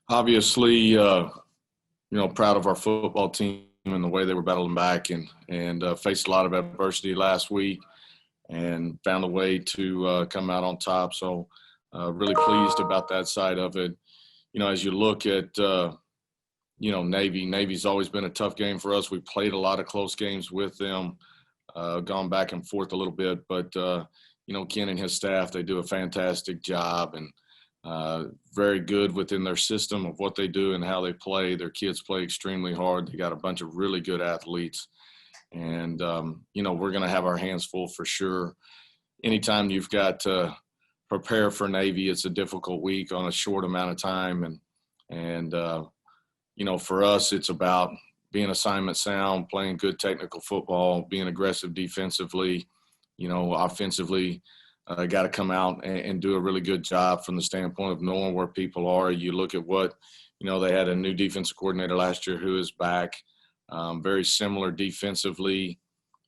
Obviously, proud of our football team and the way they were battling back and faced a lot of adversity last week and found a way to come out on top. So really pleased about that side of it. As you look at, Navy's always been a tough game for us. We played a lot of close games with them, gone back and forth a little bit, but, Ken and his staff, they do a fantastic job and very good within their system of what they do and how they play. Their kids play extremely hard. They got a bunch of really good athletes. And, we're going to have our hands full for sure. Anytime you've got to prepare for Navy, it's a difficult week on a short amount of time. And for us, it's about being assignment sound, playing good technical football, being aggressive defensively, offensively. Got to come out and do a really good job from the standpoint of knowing where people are. You look at what, they had a new defensive coordinator last year who is back, very similar defensively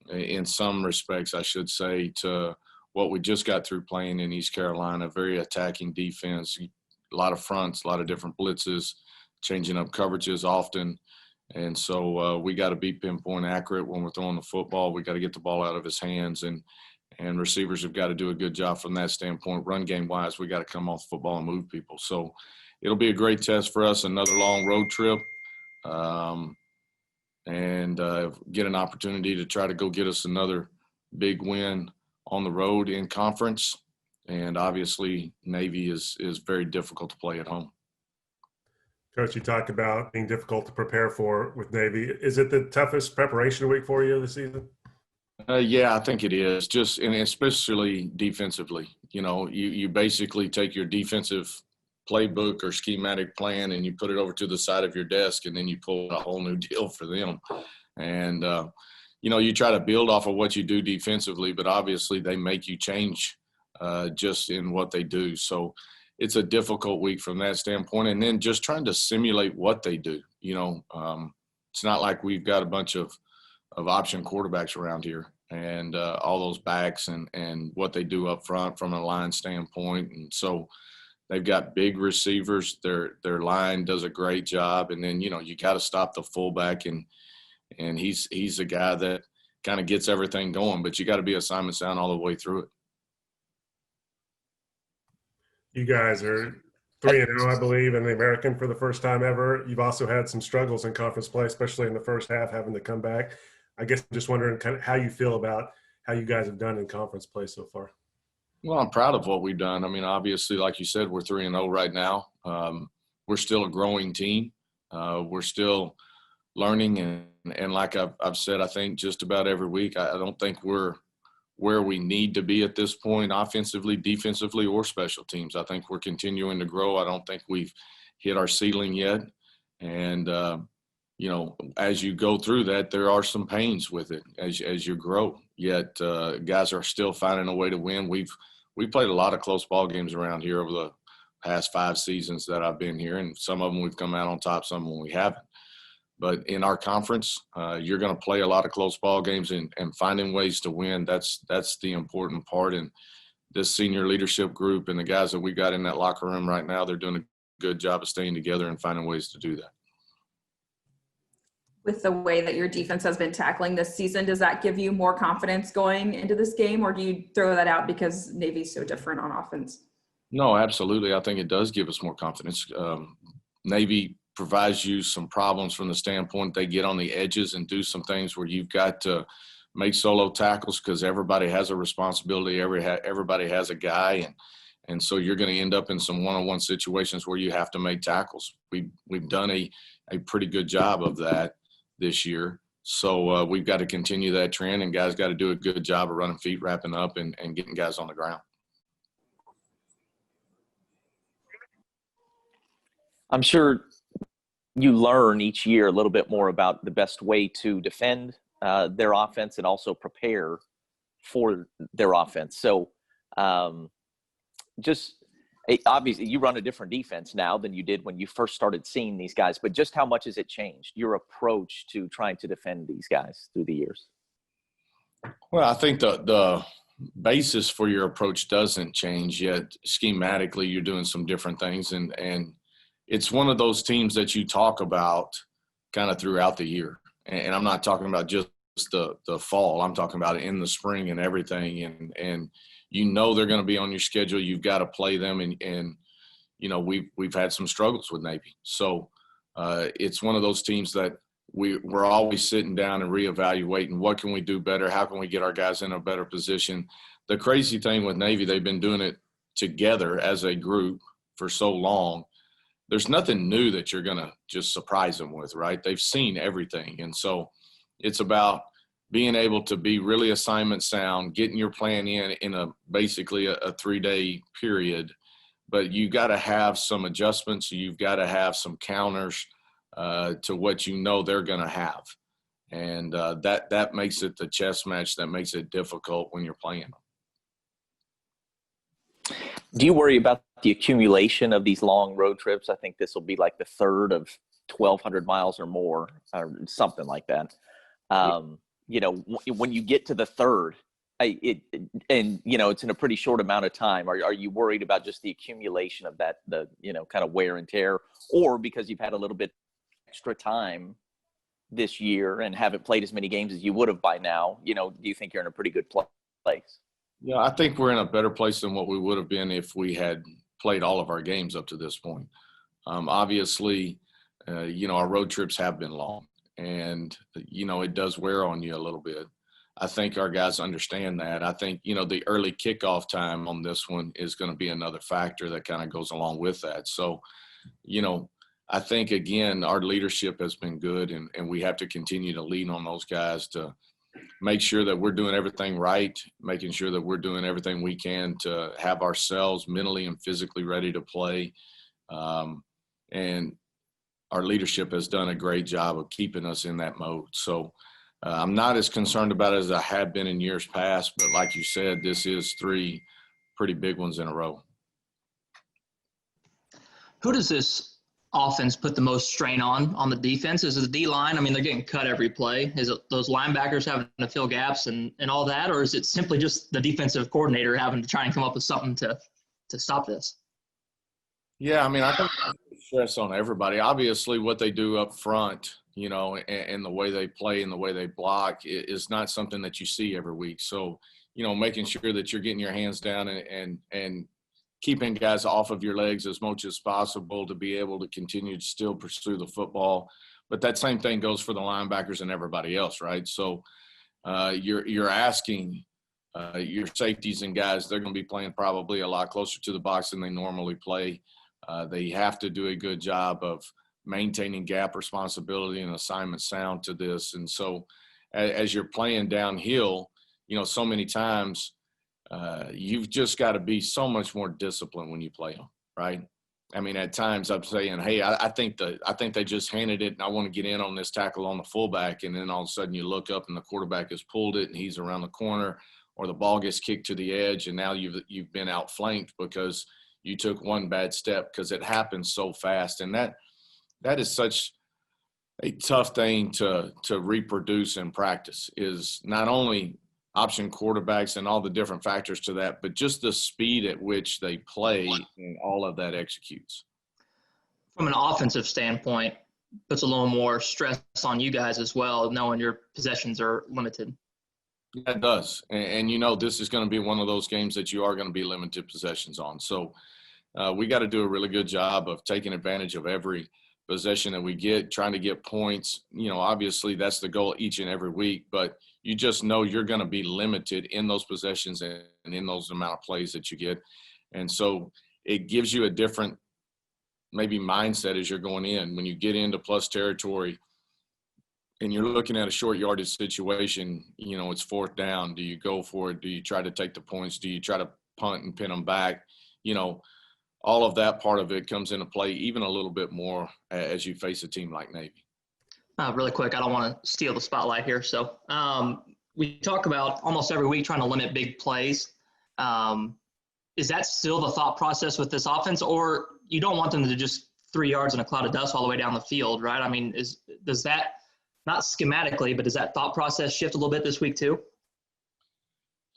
in some respects, I should say, to what we just got through playing in East Carolina. Very attacking defense, a lot of fronts, a lot of different blitzes, changing up coverages often. And so we got to be pinpoint accurate when we're throwing the football. We got to get the ball out of his hands, and receivers have got to do a good job from that standpoint. Run game wise, we got to come off the football and move people. So it'll be a great test for us, another long road trip, and get an opportunity to try to go get us another big win on the road in conference. And obviously Navy is very difficult to play at home. Coach, you talked about being difficult to prepare for with Navy. Is it the toughest preparation week for you this season? Yeah, I think it is. And especially defensively. You basically take your defensive playbook or schematic plan and you put it over to the side of your desk, and then you pull a whole new deal for them. And you try to build off of what you do defensively, but obviously they make you change just in what they do. So it's a difficult week from that standpoint. And then just trying to simulate what they do. It's not like we've got a bunch of option quarterbacks around here, and all those backs and what they do up front from a line standpoint. And so they've got big receivers. Their line does a great job. And then, you got to stop the fullback, and he's a guy that kind of gets everything going, but you got to be assignment sound all the way through it. You guys are 3-0, I believe, in the American for the first time ever. You've also had some struggles in conference play, especially in the first half, having to come back. I guess I'm just wondering kind of how you feel about how you guys have done in conference play so far. Well, I'm proud of what we've done. I mean, obviously, like you said, we're 3-0 right now. We're still a growing team. We're still learning. And like I've said, I think just about every week, I don't think we're where we need to be at this point, offensively, defensively, or special teams. I think we're continuing to grow. I don't think we've hit our ceiling yet. And, as you go through that, there are some pains with it as you grow. Yet guys are still finding a way to win. We've played a lot of close ball games around here over the past 5 seasons that I've been here, and some of them we've come out on top, some of them we haven't. But in our conference, you're going to play a lot of close ball games and finding ways to win. That's the important part. And this senior leadership group and the guys that we got in that locker room right now, they're doing a good job of staying together and finding ways to do that. With the way that your defense has been tackling this season, does that give you more confidence going into this game, or do you throw that out because Navy's so different on offense? No, absolutely. I think it does give us more confidence. Navy provides you some problems from the standpoint they get on the edges and do some things where you've got to make solo tackles because everybody has a responsibility. Everybody has a guy, and so you're going to end up in some one-on-one situations where you have to make tackles. We've done a pretty good job of that this year. So we've got to continue that trend, and guys got to do a good job of running feet, wrapping up, and getting guys on the ground. I'm sure you learn each year a little bit more about the best way to defend their offense and also prepare for their offense. So obviously you run a different defense now than you did when you first started seeing these guys, but just how much has it changed, your approach to trying to defend these guys through the years? Well, I think the basis for your approach doesn't change yet. Schematically, you're doing some different things, and it's one of those teams that you talk about kind of throughout the year. And I'm not talking about just the fall. I'm talking about in the spring and everything. And you know they're going to be on your schedule. You've got to play them. And you know, we've had some struggles with Navy. So it's one of those teams that we're always sitting down and reevaluating what can we do better? How can we get our guys in a better position? The crazy thing with Navy, they've been doing it together as a group for so long. There's nothing new that you're going to just surprise them with, right? They've seen everything. And so it's about being able to be really assignment sound, getting your plan in basically a 3-day period. But you got to have some adjustments. You've got to have some counters to what you know they're going to have. And that makes it the chess match that makes it difficult when you're playing them. Do you worry about the accumulation of these long road trips? I think this will be like the third of 1,200 miles or more, or something like that. You know, when you get to the third, and you know, it's in a pretty short amount of time. Are you worried about just the accumulation of that, the, you know, kind of wear and tear, or because you've had a little bit extra time this year and haven't played as many games as you would have by now? You know, do you think you're in a pretty good place? Yeah, I think we're in a better place than what we would have been if we had played all of our games up to this point. Obviously, you know, our road trips have been long, and, you know, it does wear on you a little bit. I think our guys understand that. I think, you know, the early kickoff time on this one is going to be another factor that kind of goes along with that. So, you know, I think, again, our leadership has been good, and we have to continue to lean on those guys to make sure that we're doing everything right, making sure that we're doing everything we can to have ourselves mentally and physically ready to play. And our leadership has done a great job of keeping us in that mode. So I'm not as concerned about it as I have been in years past, but like you said, this is 3 pretty big ones in a row. Who does this offense put the most strain on the defense? Is it the D-line? I mean, they're getting cut every play. Is it those linebackers having to fill gaps and all that? Or is it simply just the defensive coordinator having to try and come up with something to stop this? Yeah, I mean, I think stress on everybody. Obviously, what they do up front, you know, and the way they play and the way they block is not something that you see every week. So, you know, making sure that you're getting your hands down and keeping guys off of your legs as much as possible to be able to continue to still pursue the football. But that same thing goes for the linebackers and everybody else, right? So you're asking your safeties and guys, they're going to be playing probably a lot closer to the box than they normally play. They have to do a good job of maintaining gap responsibility and assignment sound to this. And so as you're playing downhill, you know, so many times you've just got to be so much more disciplined when you play them, right? I mean, at times I'm saying, hey, I think they just handed it, and I want to get in on this tackle on the fullback, and then all of a sudden you look up and the quarterback has pulled it and he's around the corner, or the ball gets kicked to the edge, and now you've been outflanked because you took one bad step, because it happens so fast. And that is such a tough thing to reproduce in practice, is not only option quarterbacks and all the different factors to that, but just the speed at which they play and all of that executes. From an offensive standpoint, puts a little more stress on you guys as well, knowing your possessions are limited. Yeah, it does. And you know, this is going to be one of those games that you are going to be limited possessions on. So we got to do a really good job of taking advantage of every possession that we get, trying to get points. You know, obviously that's the goal each and every week, but you just know you're going to be limited in those possessions and in those amount of plays that you get. And so it gives you a different maybe mindset as you're going in. When you get into plus territory and you're looking at a short yardage situation, you know, it's 4th down. Do you go for it? Do you try to take the points? Do you try to punt and pin them back? You know, all of that part of it comes into play even a little bit more as you face a team like Navy. Really quick, I don't want to steal the spotlight here. So we talk about almost every week trying to limit big plays. Is that still the thought process with this offense, or you don't want them to just 3 yards in a cloud of dust all the way down the field, right? I mean, does that, not schematically, but does that thought process shift a little bit this week too?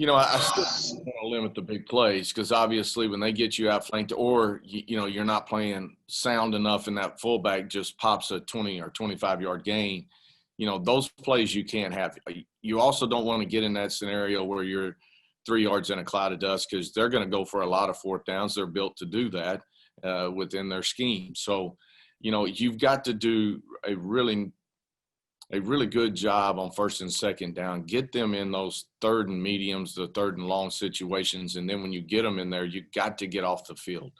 I still want to limit the big plays because obviously when they get you outflanked or, you're not playing sound enough and that fullback just pops a 20 or 25-yard gain, those plays you can't have. You also don't want to get in that scenario where you're 3 yards in a cloud of dust because they're going to go for a lot of fourth downs. They're built to do that within their scheme. So, you've got to do a really good job on first and second down. Get them in those third and mediums, the third and long situations. And then when you get them in there, you got to get off the field.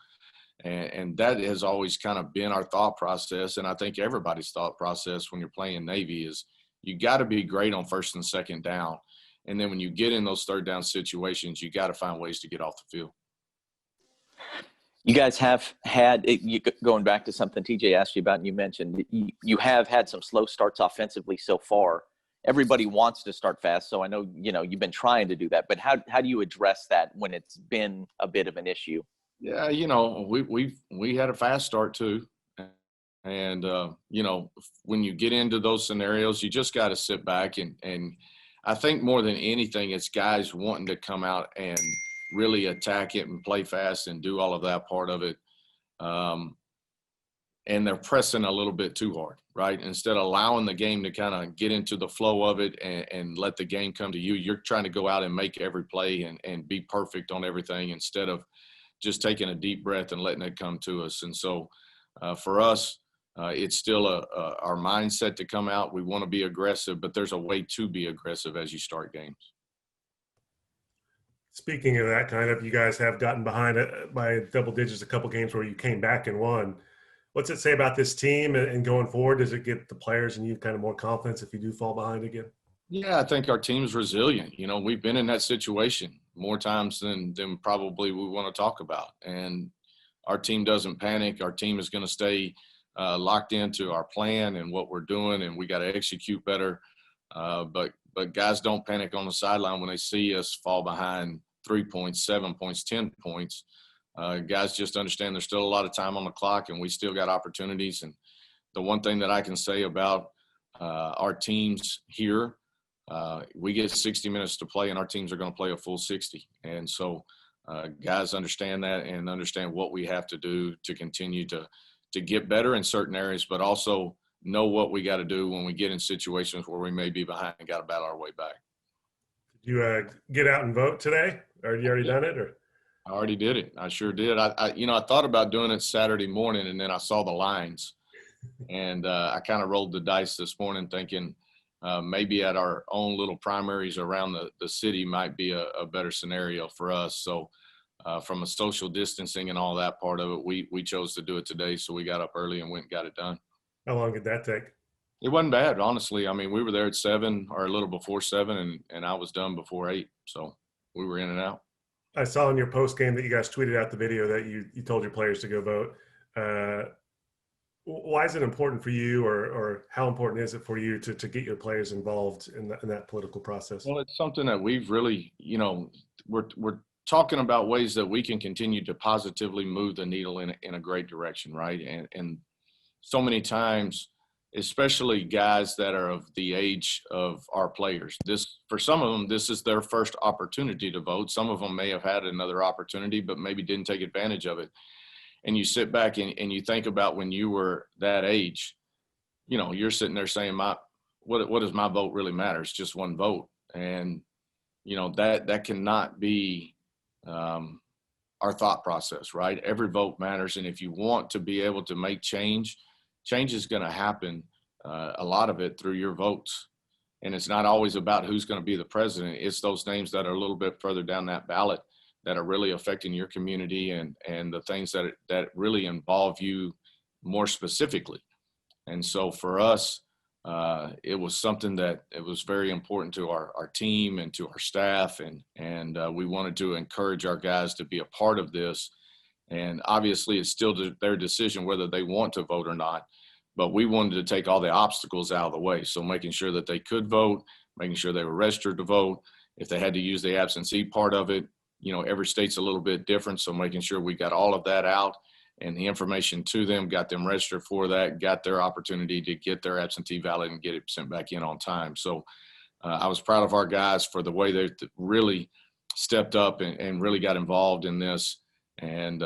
And that has always kind of been our thought process. And I think everybody's thought process when you're playing Navy is you got to be great on first and second down. And then when you get in those third down situations, you got to find ways to get off the field. You guys have had, going back to something TJ asked you about, and you mentioned, you have had some slow starts offensively so far. Everybody wants to start fast, so I know, you've been trying to do that. But how do you address that when it's been a bit of an issue? Yeah, we had a fast start too. And, when you get into those scenarios, you just got to sit back. And I think more than anything, it's guys wanting to come out and really attack it and play fast and do all of that part of it. And they're pressing a little bit too hard, right? Instead of allowing the game to kind of get into the flow of it and let the game come to you, you're trying to go out and make every play and be perfect on everything instead of just taking a deep breath and letting it come to us. And so for us, it's still our mindset to come out. We want to be aggressive, but there's a way to be aggressive as you start games. Speaking of that, kind of, you guys have gotten behind it by double digits a couple games where you came back and won. What's it say about this team and going forward? Does it get the players and you kind of more confidence if you do fall behind again? Yeah, I think our team's resilient. We've been in that situation more times than probably we want to talk about. And our team doesn't panic. Our team is going to stay locked into our plan and what we're doing, and we got to execute better. But guys don't panic on the sideline when they see us fall behind 3 points, 7 points, 10 points. Guys just understand there's still a lot of time on the clock and we still got opportunities. And the one thing that I can say about our teams here, we get 60 minutes to play and our teams are going to play a full 60. And so guys understand that and understand what we have to do to continue to get better in certain areas, but also know what we got to do when we get in situations where we may be behind and got to battle our way back. Did you get out and vote today? Or you already done it? Or I already did it. I sure did. I thought about doing it Saturday morning, and then I saw the lines, and I kind of rolled the dice this morning, thinking maybe at our own little primaries around the city might be a better scenario for us. So from a social distancing and all that part of it, we chose to do it today. So we got up early and went and got it done. how long did that take? It wasn't bad, honestly. I mean, we were there at 7 or a little before 7, and I was done before 8. So we were in and out. I saw in your post game that you guys tweeted out the video that you told your players to go vote. Why is it important for you, or how important is it for you to get your players involved in that political process? Well, it's something that we've really, we're talking about ways that we can continue to positively move the needle in a great direction, right? And so many times, especially guys that are of the age of our players, for some of them, this is their first opportunity to vote. Some of them may have had another opportunity, but maybe didn't take advantage of it. And you sit back and you think about when you were that age, you're sitting there saying, what does my vote really matter? It's just one vote. And, that cannot be our thought process, right? Every vote matters. And if you want to be able to make change is going to happen, a lot of it through your votes. And it's not always about who's going to be the president. It's those names that are a little bit further down that ballot that are really affecting your community and the things that really involve you more specifically. And so for us, it was something that it was very important to our team and to our staff. And we wanted to encourage our guys to be a part of this. And obviously it's still their decision whether they want to vote or not. But we wanted to take all the obstacles out of the way. So making sure that they could vote, making sure they were registered to vote. If they had to use the absentee part of it, every state's a little bit different. So making sure we got all of that out and the information to them, got them registered for that, got their opportunity to get their absentee ballot and get it sent back in on time. So I was proud of our guys for the way they really stepped up and really got involved in this. And,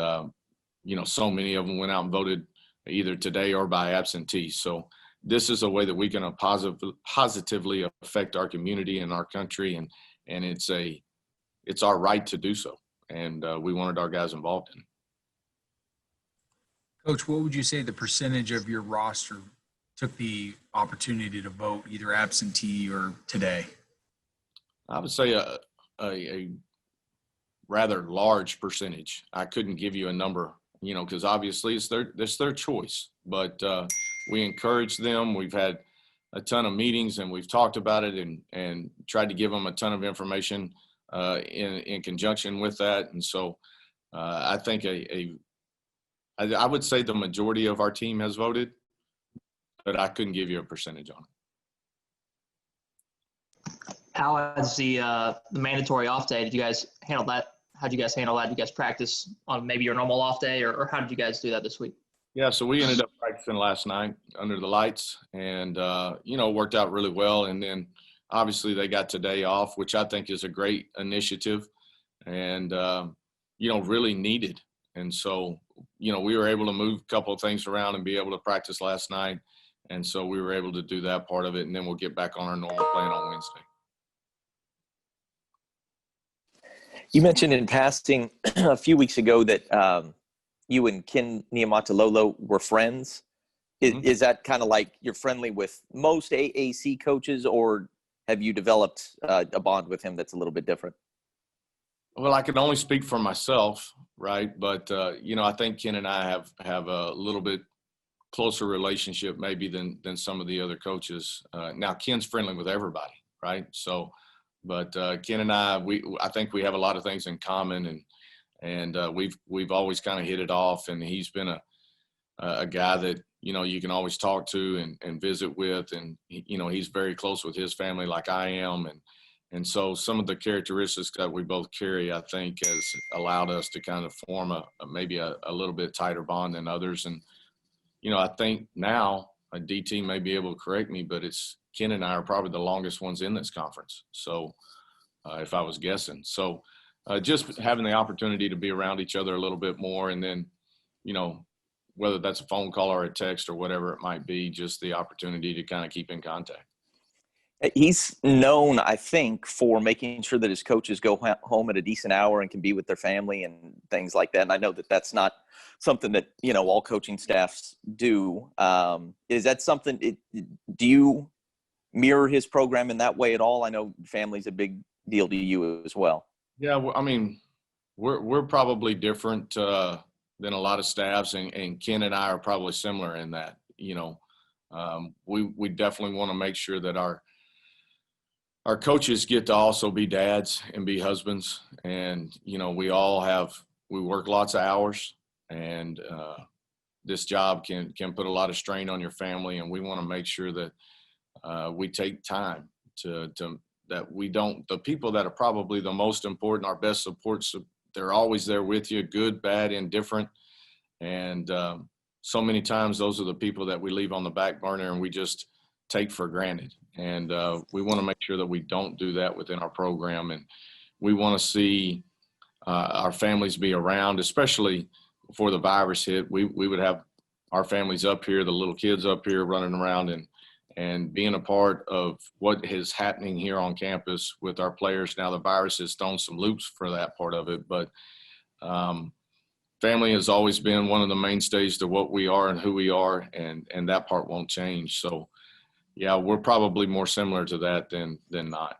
so many of them went out and voted either today or by absentee. So this is a way that we can positively affect our community and our country. And it's our right to do so. And we wanted our guys involved in it. Coach, what would you say the percentage of your roster took the opportunity to vote either absentee or today? I would say a rather large percentage. I couldn't give you a number, because obviously it's their choice. But we encourage them. We've had a ton of meetings and we've talked about it and tried to give them a ton of information in conjunction with that. And so I think I would say the majority of our team has voted, but I couldn't give you a percentage on it. How has the mandatory off day, did you guys handle that? How did you guys handle that? Did you guys practice on maybe your normal off day, or how did you guys do that this week? Yeah, so we ended up practicing last night under the lights and, worked out really well. And then obviously they got today off, which I think is a great initiative and, really needed. And so, we were able to move a couple of things around and be able to practice last night. And so we were able to do that part of it. And then we'll get back on our normal plan on Wednesday. You mentioned in passing a few weeks ago that you and Ken Niumalo were friends. Is that kind of like you're friendly with most AAC coaches, or have you developed a bond with him that's a little bit different? Well, I can only speak for myself, right? But, I think Ken and I have a little bit closer relationship maybe than some of the other coaches. Now, Ken's friendly with everybody, right? So, but Ken and I think we have a lot of things in common, and we've always kind of hit it off. And he's been a guy that you can always talk to and visit with, and he's very close with his family like I am, and so some of the characteristics that we both carry, I think, has allowed us to kind of form maybe a little bit tighter bond than others. And I think now a DT may be able to correct me, but it's Ken and I are probably the longest ones in this conference. So if I was guessing, so just having the opportunity to be around each other a little bit more, and then, whether that's a phone call or a text or whatever it might be, just the opportunity to kind of keep in contact. He's known, I think, for making sure that his coaches go home at a decent hour and can be with their family and things like that. And I know that that's not something that, all coaching staffs do. Is that something, do you mirror his program in that way at all? I know family's a big deal to you as well. Yeah, well, I mean, we're probably different than a lot of staffs, and Ken and I are probably similar in that. We definitely want to make sure that our coaches get to also be dads and be husbands, and we work lots of hours, and this job can put a lot of strain on your family, and we want to make sure that we take time to that we don't, the people that are probably the most important, our best supports, they're always there with you, good, bad, indifferent. And so many times those are the people that we leave on the back burner and we just take for granted. And we want to make sure that we don't do that within our program. And we want to see our families be around, especially before the virus hit. We would have our families up here, the little kids up here running around and being a part of what is happening here on campus with our players. Now the virus has thrown some loops for that part of it, but family has always been one of the mainstays to what we are and who we are, and that part won't change. So yeah, we're probably more similar to that than not.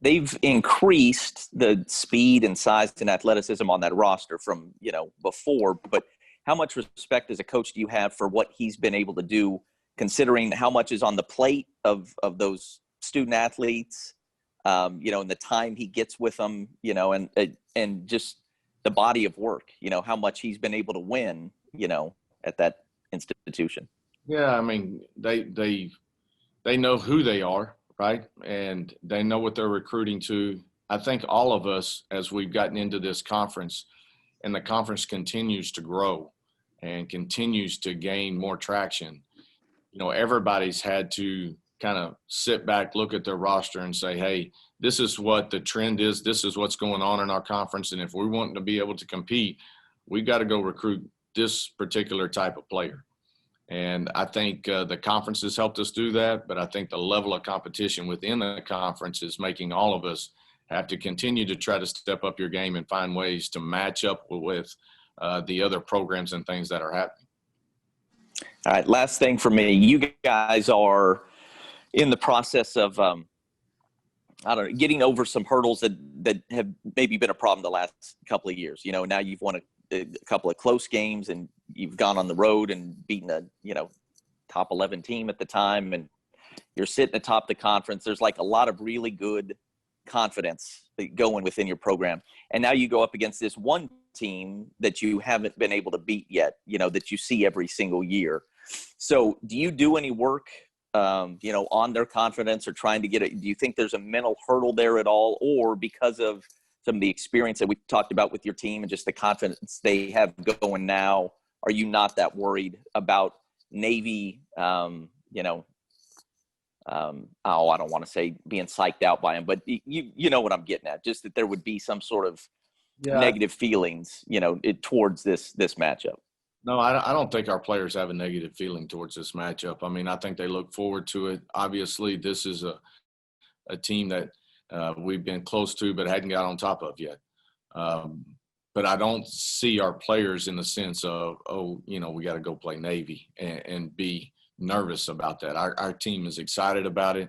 They've increased the speed and size and athleticism on that roster from, before, but how much respect as a coach do you have for what he's been able to do, considering how much is on the plate of those student athletes, and the time he gets with them, and just the body of work, how much he's been able to win, at that institution. Yeah, I mean, they know who they are, right? And they know what they're recruiting to. I think all of us, as we've gotten into this conference, and the conference continues to grow and continues to gain more traction, everybody's had to kind of sit back, look at their roster and say, hey, this is what the trend is. This is what's going on in our conference. And if we want to be able to compete, we've got to go recruit this particular type of player. And I think the conference has helped us do that, but I think the level of competition within the conference is making all of us have to continue to try to step up your game and find ways to match up with the other programs and things that are happening. All right, last thing for me. You guys are in the process of, I don't know, getting over some hurdles that have maybe been a problem the last couple of years. You know, now you've won a couple of close games and you've gone on the road and beaten a, you know, top 11 team at the time, and you're sitting atop the conference. There's like a lot of really good confidence going within your program. And now you go up against this one team that you haven't been able to beat yet, you know, that you see every single year. So do you do any work, you know, on their confidence or trying to get it? Do you think there's a mental hurdle there at all? Or because of some of the experience that we talked about with your team and just the confidence they have going now, are you not that worried about Navy, you know, I don't want to say being psyched out by him, but you know what I'm getting at, just that there would be some sort of negative feelings, you know, towards this matchup. No, I don't think our players have a negative feeling towards this matchup. I mean, I think they look forward to it. Obviously, this is a team that we've been close to but hadn't got on top of yet. But I don't see our players in the sense of, oh, you know, we got to go play Navy and be nervous about that. Our team is excited about it.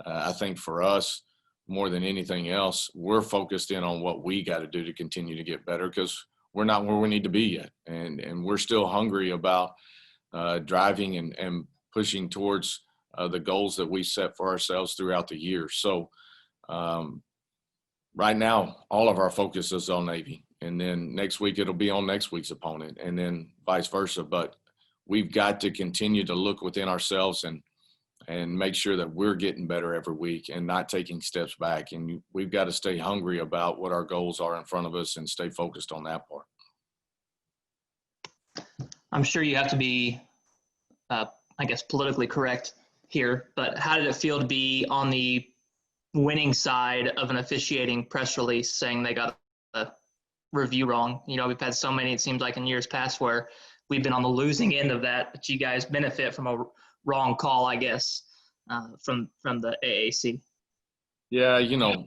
I think for us, more than anything else, we're focused in on what we got to do to continue to get better, because we're not where we need to be yet. And we're still hungry about driving and pushing towards the goals that we set for ourselves throughout the year. So right now, all of our focus is on Navy. And then next week it'll be on next week's opponent, and then vice versa. But we've got to continue to look within ourselves and make sure that we're getting better every week and not taking steps back. And we've got to stay hungry about what our goals are in front of us and stay focused on that part. I'm sure you have to be, I guess, politically correct here, but how did it feel to be on the winning side of an officiating press release saying they got a review wrong? You know, we've had so many, it seems like, in years past where we've been on the losing end of that, but you guys benefit from a wrong call, I guess, from the AAC. Yeah, you know,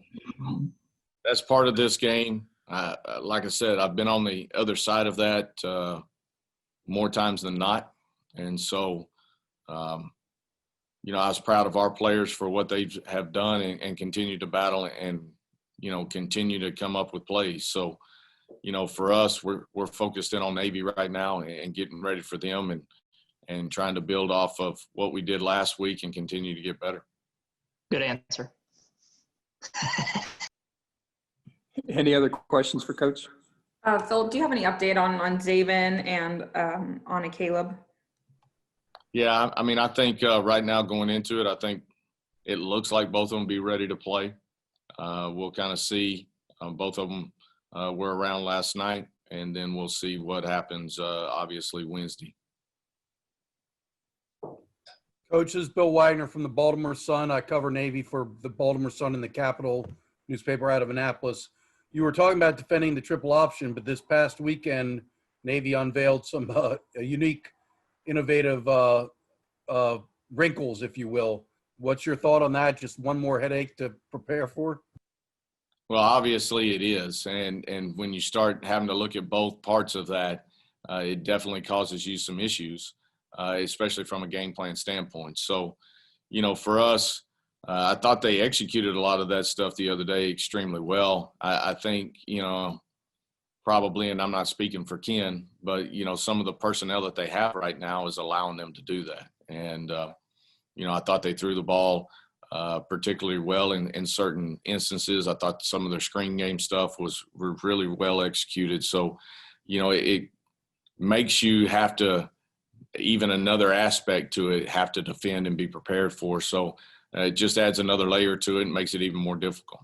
that's part of this game. Like I said, I've been on the other side of that more times than not. And so, you know, I was proud of our players for what they have done and continue to battle and, you know, continue to come up with plays. So, you know, for us, we're focused in on Navy right now and getting ready for them and trying to build off of what we did last week and continue to get better. Good answer. Any other questions for Coach? Philip, do you have any update on Zaven and on Caleb? Yeah, I mean, I think right now going into it, I think it looks like both of them be ready to play. We'll kind of see. Both of them were around last night, and then we'll see what happens, obviously, Wednesday. Coach, this is Bill Wagner from the Baltimore Sun. I cover Navy for the Baltimore Sun and the Capital newspaper out of Annapolis. You were talking about defending the triple option, but this past weekend, Navy unveiled some unique, innovative wrinkles, if you will. What's your thought on that? Just one more headache to prepare for? Well, obviously it is. And when you start having to look at both parts of that, it definitely causes you some issues, especially from a game plan standpoint. So, you know, for us, I thought they executed a lot of that stuff the other day extremely well. I think, you know, probably, and I'm not speaking for Ken, but, you know, some of the personnel that they have right now is allowing them to do that. And, you know, I thought they threw the ball particularly well in certain instances. I thought some of their screen game stuff was really well executed. So, you know, it makes you have to, even another aspect to it, have to defend and be prepared for. So it just adds another layer to it and makes it even more difficult.